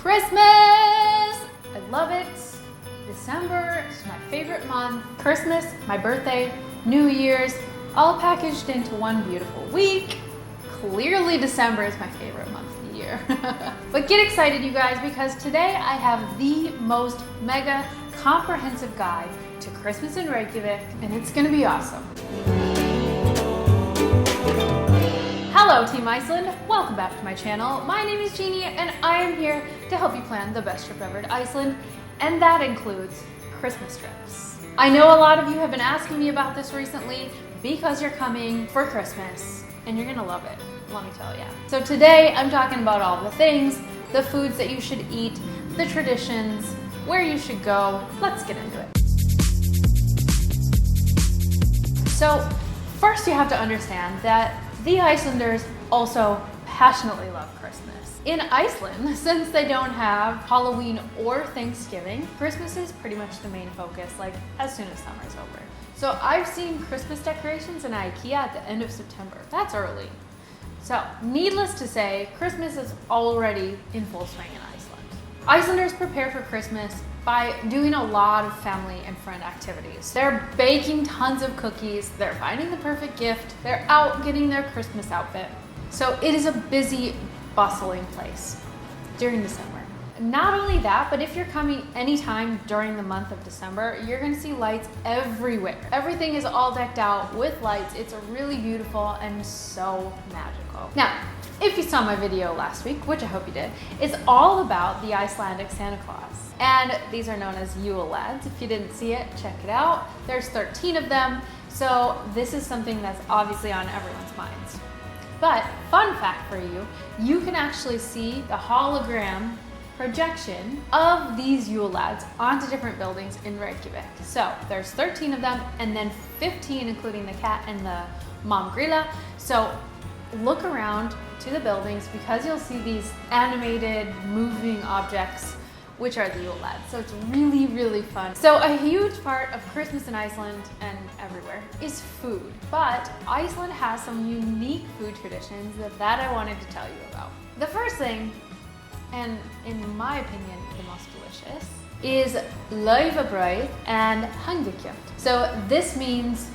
Christmas! I love it. December is my favorite month. Christmas, my birthday, New Year's, all packaged into one beautiful week. Clearly December is my favorite month of the year. But get excited, you guys, because today I have the most mega comprehensive guide to Christmas in Reykjavik, and it's gonna be awesome. Hello Team Iceland, welcome back to my channel. My name is Jeannie and I am here to help you plan the best trip ever to Iceland, and that includes Christmas trips. I know a lot of you have been asking me about this recently because you're coming for Christmas and you're gonna love it, let me tell you. So today I'm talking about all the things, the foods that you should eat, the traditions, where you should go. Let's get into it. So first you have to understand that the Icelanders also passionately love Christmas. In Iceland, since they don't have Halloween or Thanksgiving, Christmas is pretty much the main focus, like as soon as summer's over. So I've seen Christmas decorations in IKEA at the end of September. That's early. So needless to say, Christmas is already in full swing in Iceland. Icelanders prepare for Christmas by doing a lot of family and friend activities. They're baking tons of cookies, they're finding the perfect gift, they're out getting their Christmas outfit. So it is a busy, bustling place during December. Not only that, but if you're coming anytime during the month of December, you're gonna see lights everywhere. Everything is all decked out with lights. It's really beautiful and so magical. Now, if you saw my video last week, which I hope you did, it's all about the Icelandic Santa Claus. And these are known as Yule lads. If you didn't see it, check it out. There's 13 of them. So this is something that's obviously on everyone's minds. But fun fact for you, you can actually see the hologram projection of these Yule lads onto different buildings in Reykjavik. So there's 13 of them and then 15 including the cat and the mom grilla. So look around to the buildings because you'll see these animated moving objects which are the Yule lads. So it's really, really fun. So a huge part of Christmas in Iceland and everywhere is food. But Iceland has some unique food traditions that I wanted to tell you about. The first thing, and in my opinion, the most delicious, is laufabrauð and hangikjöt. So this means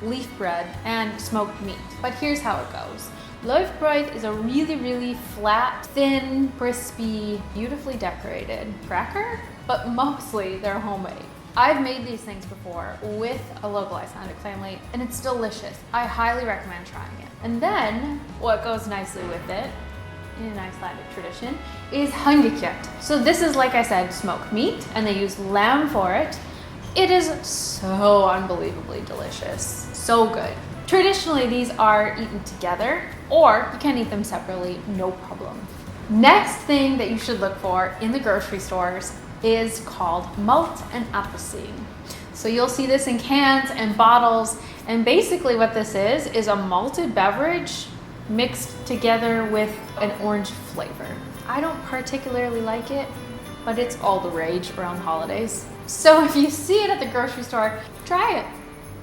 leaf bread and smoked meat. But here's how it goes. Laufabrauð is a really, really flat, thin, crispy, beautifully decorated cracker, but mostly they're homemade. I've made these things before with a local Icelandic family and it's delicious. I highly recommend trying it. And then what goes nicely with it in Icelandic tradition is hangikjöt. So this is, like I said, smoked meat and they use lamb for it. It is so unbelievably delicious, so good. Traditionally, these are eaten together, or you can eat them separately, no problem. Next thing that you should look for in the grocery stores is called Malt Appelsin. So you'll see this in cans and bottles, and basically what this is a malted beverage mixed together with an orange flavor. I don't particularly like it, but it's all the rage around the holidays. So if you see it at the grocery store, try it.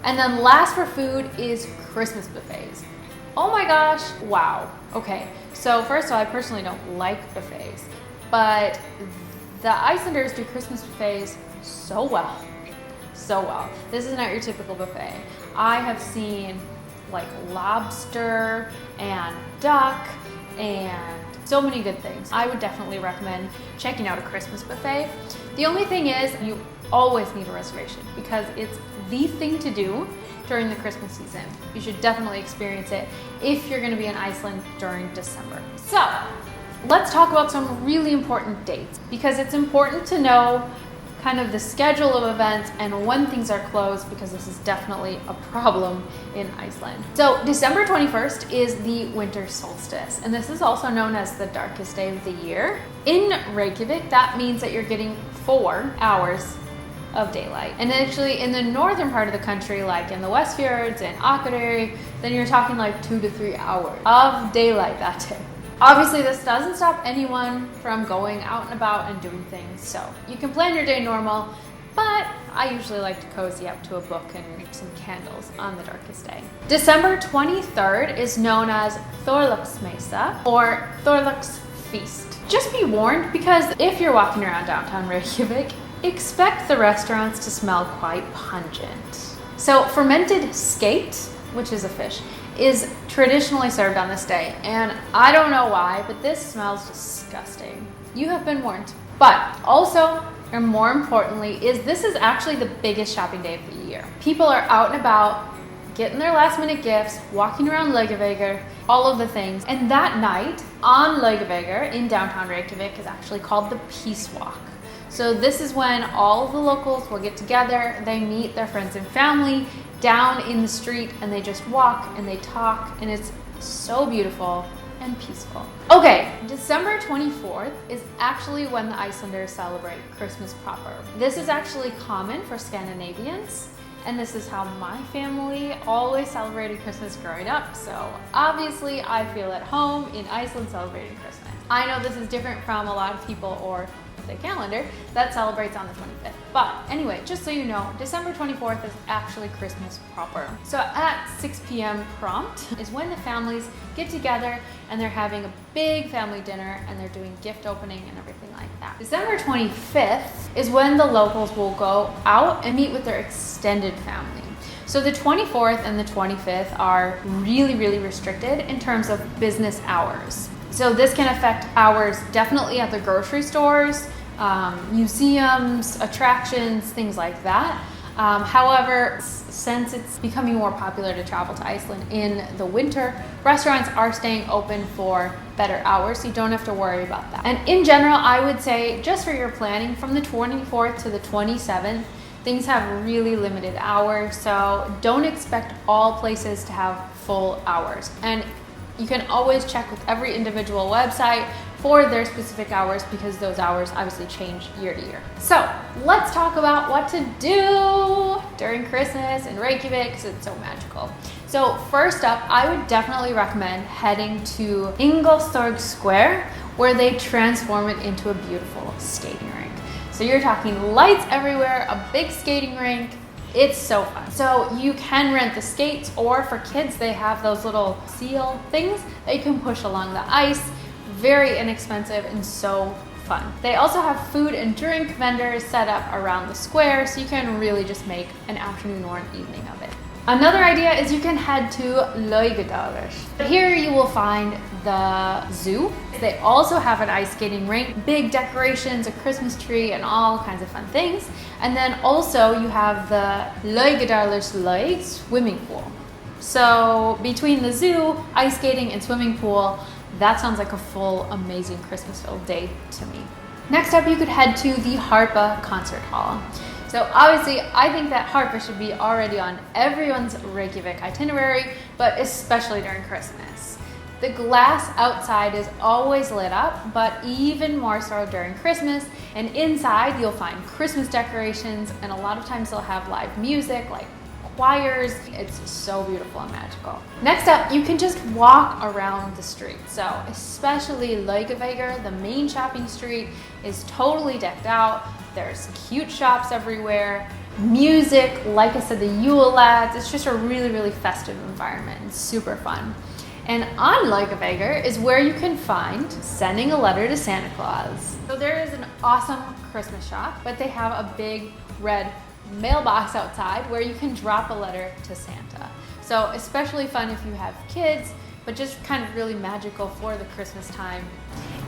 And then last for food is Christmas buffets. Oh my gosh, wow. Okay, so first of all, I personally don't like buffets, but the Icelanders do Christmas buffets so well, so well. This is not your typical buffet. I have seen like lobster and duck and so many good things. I would definitely recommend checking out a Christmas buffet. The only thing is you always need a reservation because it's the thing to do during the Christmas season. You should definitely experience it if you're gonna be in Iceland during December. So let's talk about some really important dates because it's important to know kind of the schedule of events and when things are closed because this is definitely a problem in Iceland. So December 21st is the winter solstice, and this is also known as the darkest day of the year. In Reykjavik, that means that you're getting 4 hours of daylight. And actually in the northern part of the country, like in the Westfjords and Akureyri, then you're talking like 2 to 3 hours of daylight that day. Obviously, this doesn't stop anyone from going out and about and doing things, so you can plan your day normal, but I usually like to cozy up to a book and some candles on the darkest day. December 23rd is known as Þorláksmessa or Þorláks feast. Just be warned, because if you're walking around downtown Reykjavik, expect the restaurants to smell quite pungent. So fermented skate, which is a fish, is traditionally served on this day, and I don't know why, but this smells disgusting. You have been warned. But also, and more importantly, this is actually the biggest shopping day of the year. People are out and about, getting their last minute gifts, walking around Reykjavik, all of the things. And that night on Reykjavik in downtown Reykjavik is actually called the Peace Walk. So this is when all of the locals will get together, they meet their friends and family down in the street, and they just walk and they talk, and it's so beautiful and peaceful. Okay, December 24th is actually when the Icelanders celebrate Christmas proper. This is actually common for Scandinavians, and this is how my family always celebrated Christmas growing up, so obviously I feel at home in Iceland celebrating Christmas. I know this is different from a lot of people or the calendar that celebrates on the 25th. But anyway, just so you know, December 24th is actually Christmas proper. So at 6 p.m. prompt is when the families get together and they're having a big family dinner and they're doing gift opening and everything like that. December 25th is when the locals will go out and meet with their extended family. So the 24th and the 25th are really, really restricted in terms of business hours. So this can affect hours definitely at the grocery stores, museums, attractions, things like that. However, since it's becoming more popular to travel to Iceland in the winter, restaurants are staying open for better hours, so you don't have to worry about that. And in general, I would say just for your planning, from the 24th to the 27th, things have really limited hours, so don't expect all places to have full hours. And you can always check with every individual website for their specific hours, because those hours obviously change year to year. So let's talk about what to do during Christmas in Reykjavik, because it's so magical. So first up, I would definitely recommend heading to Ingólfstorg Square, where they transform it into a beautiful skating rink. So you're talking lights everywhere, a big skating rink. It's so fun. So you can rent the skates, or for kids, they have those little seal things that you can push along the ice. Very inexpensive and so fun. They also have food and drink vendors set up around the square, so you can really just make an afternoon or an evening of it. Another idea is you can head to Reykjavik. Here you will find the zoo. They also have an ice skating rink, big decorations, a Christmas tree, and all kinds of fun things. And then also you have the Reykjavik swimming pool. So between the zoo, ice skating, and swimming pool, that sounds like a full, amazing Christmas-filled day to me. Next up, you could head to the Harpa concert hall. So obviously, I think that Harpa should be already on everyone's Reykjavik itinerary, but especially during Christmas. The glass outside is always lit up, but even more so during Christmas. And inside, you'll find Christmas decorations, and a lot of times they'll have live music, like choirs. It's so beautiful and magical. Next up, you can just walk around the street. So especially Reykjavik, the main shopping street, is totally decked out. There's cute shops everywhere, music, like I said, the Yule lads. It's just a really, really festive environment and super fun. And on Reykjavik is where you can find Sending a Letter to Santa Claus. So there is an awesome Christmas shop, but they have a big red mailbox outside where you can drop a letter to Santa. So especially fun if you have kids, but just kind of really magical for the Christmas time.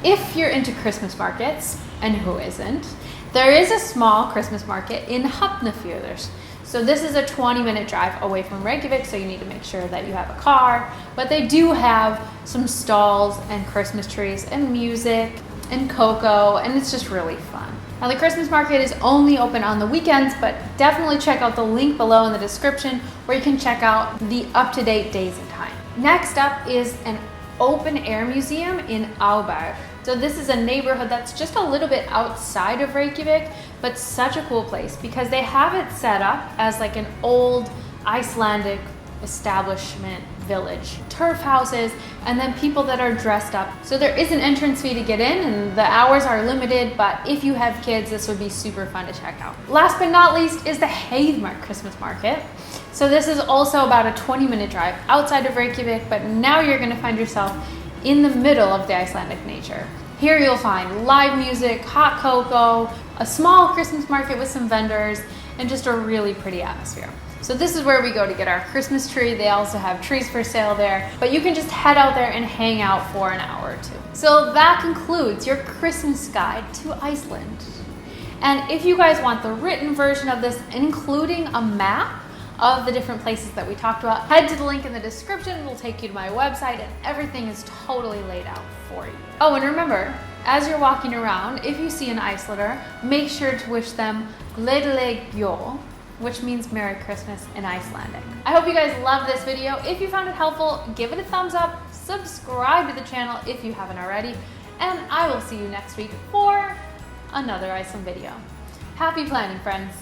If you're into Christmas markets, and who isn't, there is a small Christmas market in Hafnarfjörður. So this is a 20-minute drive away from Reykjavik, so you need to make sure that you have a car, but they do have some stalls and Christmas trees and music and cocoa, and it's just really fun. Now the Christmas market is only open on the weekends, but definitely check out the link below in the description where you can check out the up-to-date days and time. Next up is an open air museum in Arbær. So this is a neighborhood that's just a little bit outside of Reykjavik, but such a cool place because they have it set up as like an old Icelandic establishment village, turf houses, and then people that are dressed up. So there is an entrance fee to get in, and the hours are limited, but if you have kids, this would be super fun to check out. Last but not least is the Heiðmörk Christmas market. So this is also about a 20-minute drive outside of Reykjavik, but now you're going to find yourself in the middle of the Icelandic nature. Here you'll find live music, hot cocoa, a small Christmas market with some vendors, and just a really pretty atmosphere. So this is where we go to get our Christmas tree. They also have trees for sale there, but you can just head out there and hang out for an hour or two. So that concludes your Christmas guide to Iceland. And if you guys want the written version of this, including a map of the different places that we talked about, head to the link in the description. It'll take you to my website and everything is totally laid out for you. Oh, and remember, as you're walking around, if you see an Icelander, make sure to wish them Gleðileg Jól, which means Merry Christmas in Icelandic. I hope you guys loved this video. If you found it helpful, give it a thumbs up, subscribe to the channel if you haven't already, and I will see you next week for another Iceland video. Happy planning, friends.